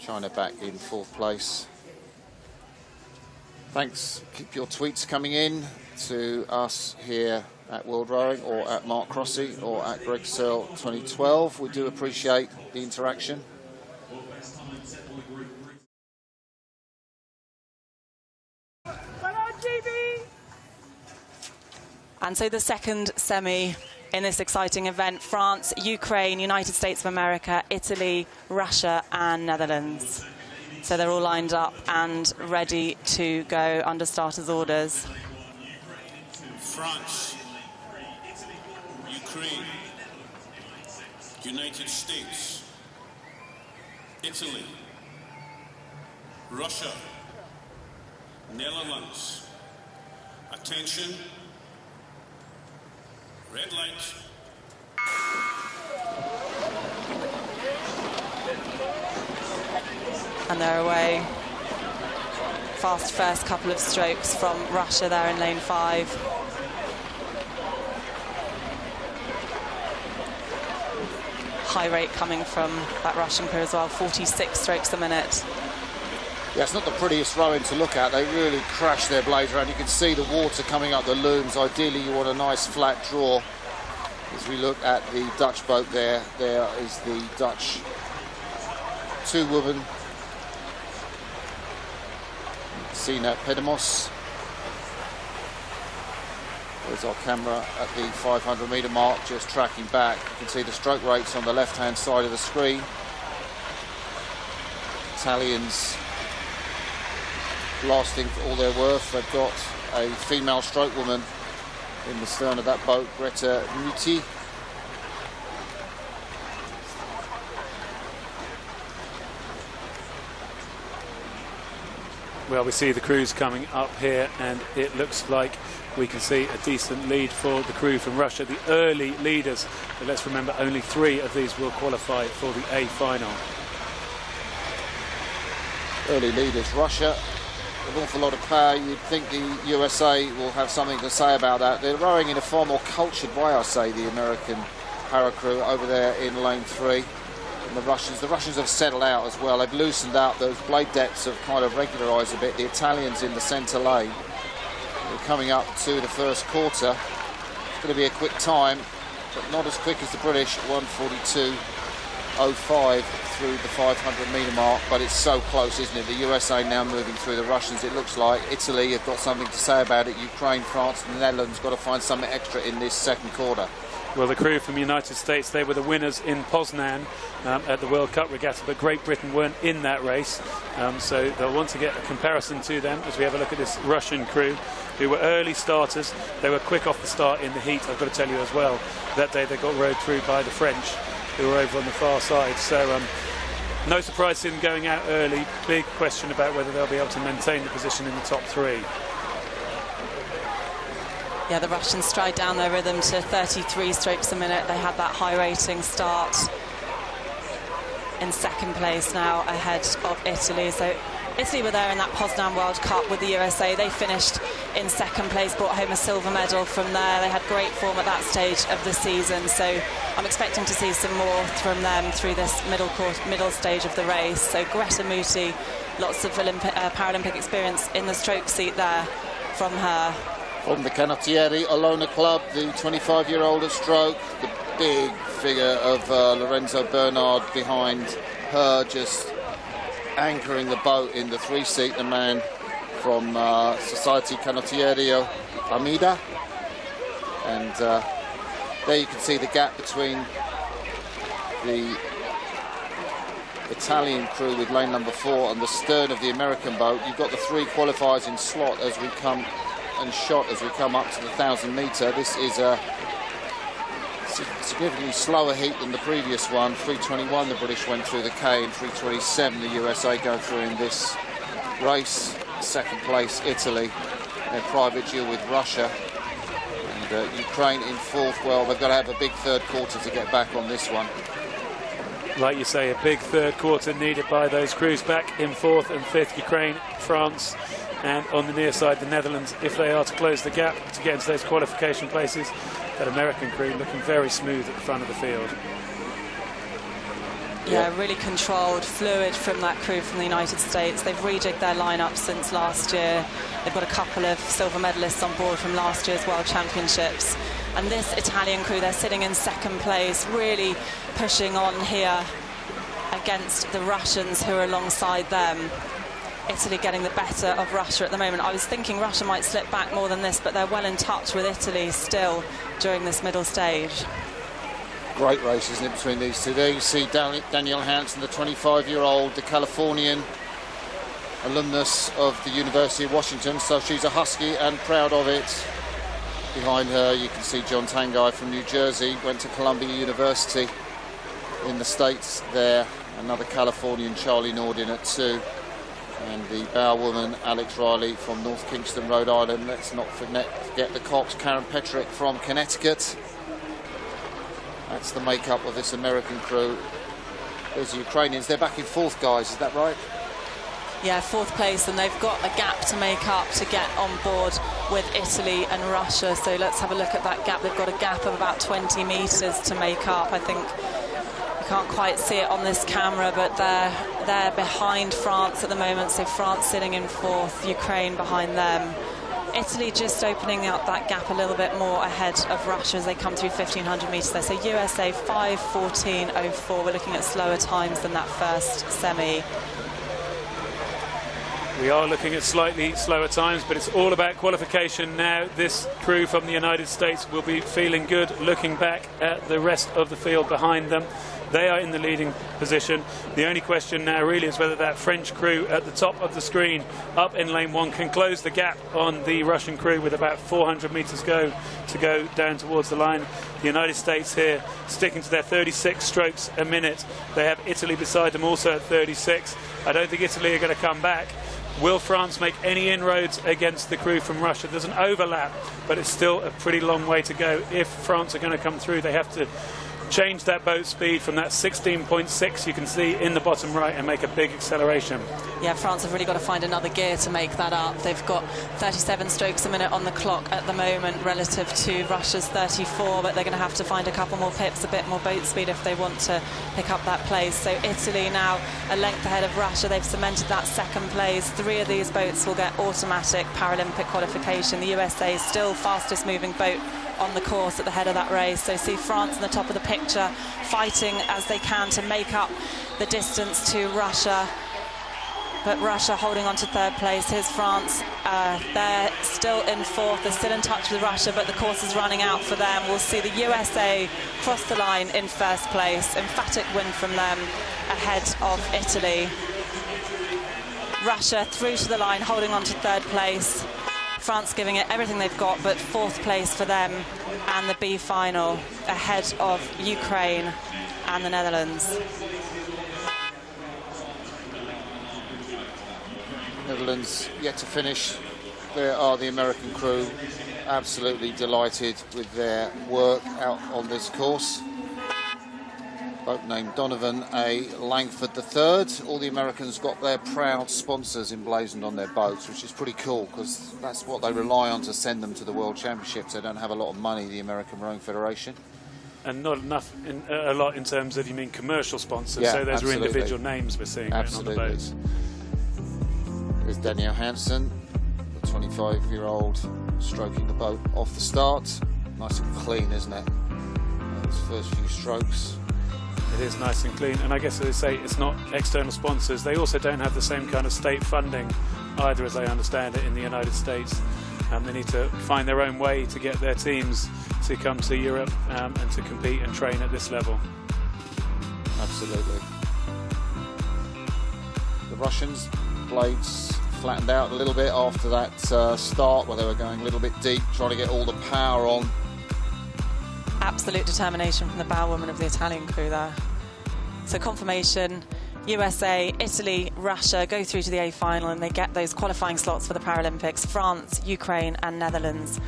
China back in 4th place. Thanks. Keep your tweets coming in to us here at World Rowing, or at Mark Crossy, or at Greg Searle 2012. We do appreciate the interaction. And so the second semi in this exciting event: France, Ukraine, United States of America, Italy, Russia and Netherlands. So they're all lined up and ready to go under starters' orders. France, Ukraine, United States, Italy, Russia, Netherlands. Attention. Red light. And they're away. Fast first couple of strokes from Russia there in lane 5. High rate coming from that Russian crew as well, 46 strokes a minute. Yeah, it's not the prettiest rowing to look at. They really crash their blades around. You can see the water coming up the looms. Ideally, you want a nice flat draw. As we look at the Dutch boat there is the Dutch 2-woman, Sina Pedemos. There's our camera at the 500-metre mark, just tracking back. You can see the stroke rates on the left-hand side of the screen. Italians lasting for all their worth. They've got a female stroke woman in the stern of that boat, Greta Muti. Well, we see the crews coming up here, and it looks like we can see a decent lead for the crew from Russia, the early leaders. But let's remember, only 3 of these will qualify for the A final. Early leaders, Russia. An awful lot of power. You'd think the USA will have something to say about that. They're rowing in a far more cultured way, I say, the American para crew over there in lane 3. And the Russians have settled out as well. They've loosened out. Those blade depths have kind of regularised a bit. The Italians in the centre lane. We're coming up to the first quarter. It's going to be a quick time, but not as quick as the British. 1:42.05 through the 500-metre mark, but it's so close, isn't it? The USA now moving through the Russians, it looks like. Italy have got something to say about it. Ukraine, France and the Netherlands got to find something extra in this second quarter. Well, the crew from the United States, they were the winners in Poznan at the World Cup regatta, but Great Britain weren't in that race, so they'll want to get a comparison to them as we have a look at this Russian crew, who were early starters. They were quick off the start in the heat. I've got to tell you as well, that day they got rowed through by the French, who were over on the far side. So no surprise in them going out early. Big question about whether they'll be able to maintain the position in the top 3. Yeah, the Russians stride down their rhythm to 33 strokes a minute. They had that high rating start. In second place now, ahead of Italy. So Italy were there in that Poznan World Cup with the USA. They finished in second place, brought home a silver medal from there. They had great form at that stage of the season. So I'm expecting to see some more from them through this middle stage of the race. So Greta Muti, lots of Paralympic experience in the stroke seat there from her. From the Canottieri Olona Club, the 25-year-old at stroke, the big figure of Lorenzo Bernard behind her, just anchoring the boat in the 3-seat, the man from Society Canottieri Amida. And there you can see the gap between the Italian crew with lane number 4 and the stern of the American boat. You've got the 3 qualifiers in slot as we come and shot as we come up to the 1,000-metre. This is a significantly slower heat than the previous one. 3:21 the British went through the K, and 3:27 the USA go through in this race. Second place Italy, their private duel with Russia, and Ukraine in 4th. Well, they've got to have a big third quarter to get back on this one. Like you say, a big third quarter needed by those crews. Back in 4th and 5th, Ukraine, France, and on the near side, the Netherlands, if they are to close the gap to get into those qualification places. That American crew looking very smooth at the front of the field. Yeah, really controlled, fluid from that crew from the United States. They've rejigged their lineup since last year. They've got a couple of silver medalists on board from last year's World Championships. And this Italian crew, they're sitting in second place, really pushing on here against the Russians who are alongside them. Italy getting the better of Russia at the moment. I was thinking Russia might slip back more than this, but they're well in touch with Italy still during this middle stage. Great race, isn't it, between these two? There you see Danielle Hansen, the 25-year-old, the Californian alumnus of the University of Washington, so she's a Husky and proud of it. Behind her you can see John Tanguy from New Jersey, went to Columbia University in the States there. Another Californian, Charlie Nordin at 2. And the bowwoman, Alex Riley from North Kingston, Rhode Island. Let's not forget the Cox, Karen Petrick from Connecticut. That's the makeup of this American crew. There's the Ukrainians. They're back in 4th, guys. Is that right? Yeah, 4th place, and they've got a gap to make up to get on board with Italy and Russia. So let's have a look at that gap. They've got a gap of about 20 metres to make up. I think you can't quite see it on this camera, but they're behind France at the moment. So France sitting in 4th, Ukraine behind them. Italy just opening up that gap a little bit more ahead of Russia as they come through 1,500 metres there. So USA 5:14.04. We're looking at slower times than that first semi. We are looking at slightly slower times, but it's all about qualification now. This crew from the United States will be feeling good looking back at the rest of the field behind them. They are in the leading position. The only question now really is whether that French crew at the top of the screen up in lane 1 can close the gap on the Russian crew with about 400 metres to go down towards the line. The United States here sticking to their 36 strokes a minute. They have Italy beside them also at 36. I don't think Italy are going to come back. Will France make any inroads against the crew from Russia? There's an overlap, but it's still a pretty long way to go. If France are going to come through, they have to change that boat speed from that 16.6 you can see in the bottom right and make a big acceleration. Yeah, France have really got to find another gear to make that up. They've got 37 strokes a minute on the clock at the moment relative to Russia's 34, but they're going to have to find a couple more pips, a bit more boat speed if they want to pick up that place. So Italy now a length ahead of Russia. They've cemented that 2nd place. 3 of these boats will get automatic Paralympic qualification. The USA is still fastest moving boat on the course at the head of that race. So see France in the top of the picture fighting as they can to make up the distance to Russia, but Russia holding on to 3rd place. Here's France. They're still in 4th. They're still in touch with Russia, but the course is running out for them. We'll see the USA cross the line in 1st place. Emphatic win from them ahead of Italy. Russia through to the line holding on to 3rd place. France giving it everything they've got, but 4th place for them and the B final ahead of Ukraine and the Netherlands. Netherlands yet to finish. There are the American crew, absolutely delighted with their work out on this course. Boat named Donovan A. Langford III. All the Americans got their proud sponsors emblazoned on their boats, which is pretty cool because that's what they rely on to send them to the World Championships. They don't have a lot of money, the American Rowing Federation. And not enough, a lot in terms of, you mean, commercial sponsors. Yeah, so those absolutely. are individual names we're seeing written on the boats. There's Danielle Hansen, the 25-year-old, stroking the boat off the start. Nice and clean, isn't it? Those first few strokes. It is nice and clean, and I guess as they say, it's not external sponsors. They also don't have the same kind of state funding either, as I understand it, in the United States. They need to find their own way to get their teams to come to Europe and to compete and train at this level. Absolutely. The Russians, blades flattened out a little bit after that start where they were going a little bit deep, trying to get all the power on. Absolute determination from the bowwoman of the Italian crew there. So confirmation, USA, Italy, Russia go through to the A final and they get those qualifying slots for the Paralympics. France, Ukraine and Netherlands